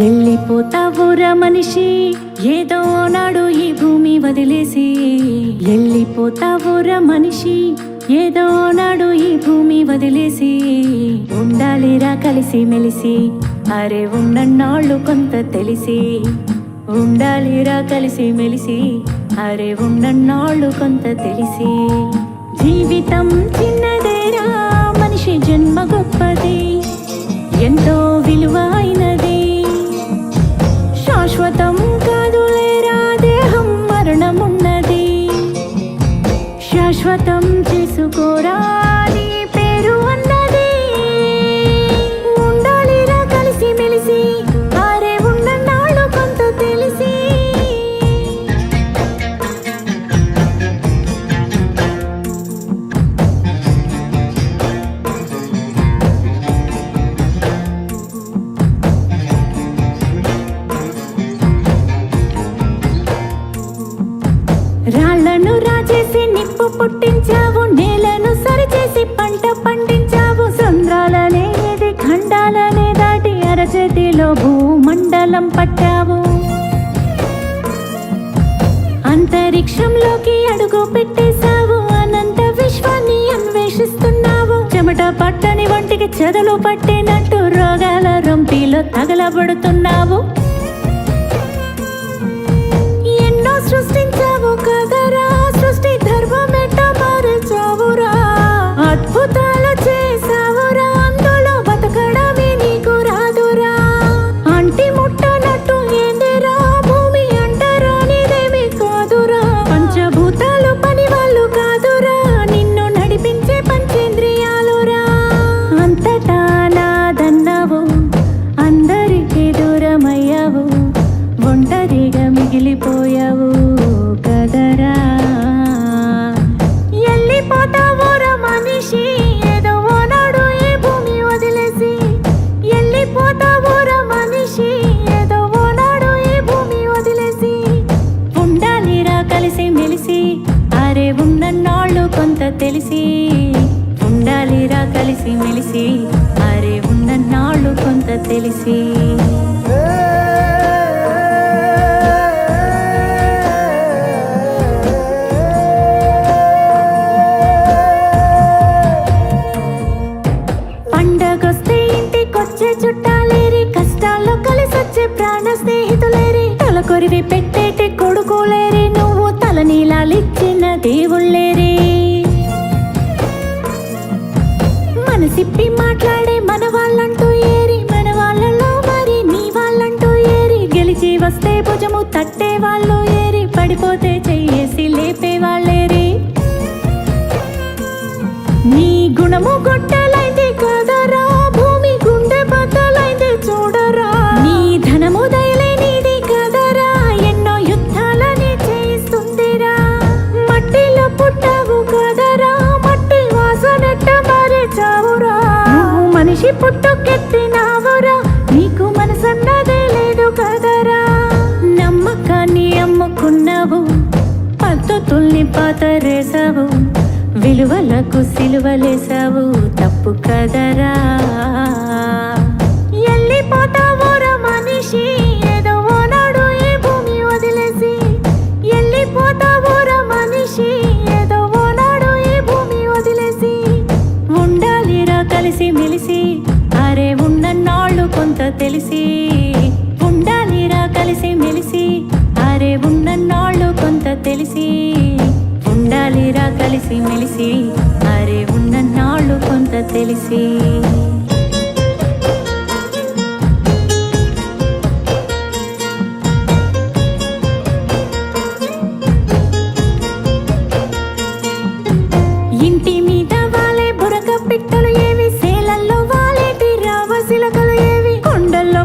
ఎల్లిపోతావురా మనిషి ఏదో నాడు ఈ భూమి వదిలేసి. ఎల్లిపోతావురా మనిషి ఏదో నాడు ఈ భూమి వదిలేసి. ఉండాలిరా కలిసి మెలిసి అరే ఉన్నన్నాళ్ళు కొంత తెలిసి. ఉండాలిరా కలిసి మెలిసి అరే ఉన్నన్నాళ్ళు కొంత తెలిసి. జీవితం చిన్నదేరా మనిషి జన్మ గొప్పది ఎంతో విలువైనది. శాశ్వతం కాదులేరా దేహం మరణమున్నది. శాశ్వతం చేసుకోరా నీ పేరు అన్నది. ఉండాలిరా కలిసి మెలిసి అరే ఉన్నన్నాళ్ళు కొంత తెలిసి. రాళ్లను రాజేసి నిప్పు పుట్టించావు, నేలను సరిచేసి పంట పండించావు. సంద్రాలనేది ఖండాలనే దాటి అరచేతిలో భూమండలం పట్టావు. అంతరిక్షంలోకి అడుగు పెట్టేశావు, అనంత విశ్వాన్ని అన్వేషిస్తున్నావు. చెమట పట్టని వంటికి చెదలు పట్టినట్టు రోగాల రొంపిలో తగలబడుతున్నావు. ఎన్నో సృష్టించావు కదరా, సృష్టి ధర్మమెట్ట మార్చావురా. అద్భుతాలు చేసావురా, అందులో బతకడమే నీకు రాదురా. అంటి ముట్టనట్టు ఏందిరా భూమి అంటారా నీదేమి కాదురా. పంచభూతాలు పని వాళ్ళు కాదురా, నిన్ను నడిపించే పంచేంద్రియాలురా. అంతటా నాదన్నావు, అందరికీ దూరమయ్యావు, ఒంటరిగా మిగిలిపోయావు కదరా. ఎల్లిపోతావురా మనిషి ఏదో నాడు ఈ భూమి వదిలేసి. ఎల్లిపోతావురా మనిషి ఏదో నాడు ఈ భూమి వదిలేసి. ఉండాలిరా కలిసి మెలిసి అరే ఉన్నన్నాళ్ళు కొంత తెలిసి. ఉండాలిరా కలిసి మెలిసి అరే ఉన్నన్నాళ్ళు కొంత తెలిసి. పండగొస్తే ఇంటికొచ్చే చుట్టాలేరి, కష్టాల్లో కలిసొచ్చే ప్రాణ స్నేహితులేరి. తలకొరివి పెట్టేటి కొడుకులేరి, నువ్వు తలనీలాలిచ్చిన దేవుళ్ళేరి. మనసిప్పి మాట్లాడే మన వాళ్ళంటూ ఏరి, మన వాళ్ళలో మరి నీ వాళ్ళంటూ ఏరి. గెలిచి వస్తే భుజము తట్టే వాళ్ళు ఏరి, పడిపోతే చెయ్యేసి లేపే వాళ్ళేరి. నీ గుణము గొట్టలైంది కదరా, భూమి గుండె బద్దలైంది చూడరా. నీ ధనము దయలేనిది కదరా, ఎన్నో యుద్ధాలని చేయిస్తుందిరా. మట్టిలో పుట్టావు కదరా, మట్టి వాసనెట్ట మారేచావురా. నువ్వు మనిషి పుట్టుకెత్తినావురా, నీకు మనసన్నదే లేదు కదరా. నమ్మకాన్ని అమ్ముకున్నావు, పద్ధతుల్ని పాతరేసావు, విలువలకు సిలువలేసావు తప్పు కదరా. ఎల్లిపోతావురా మనిషి ఏదో నాడు ఈ భూమి వదిలేసి. ఎల్లిపోతావురా మనిషి ఏదో నాడు ఈ భూమి వదిలేసి. ఉండాలిరా కలిసి మెలిసి అరే ఉన్నన్నాళ్ళు కొంత తెలిసి. ఉండాలిరా కలిసి మెలిసి అరే ఉన్నన్నాళ్ళు కొంత తెలిసి. ఉండాలిరా కలిసి మెలిసి అరే ఉన్నన్నాళ్ళు కొంత తెలిసి. ఇంటి మీద వాలే బురక పిట్టలు ఏవి, సేలల్లో వాలేటి రావసిలకలు ఏవి, కొండల్లో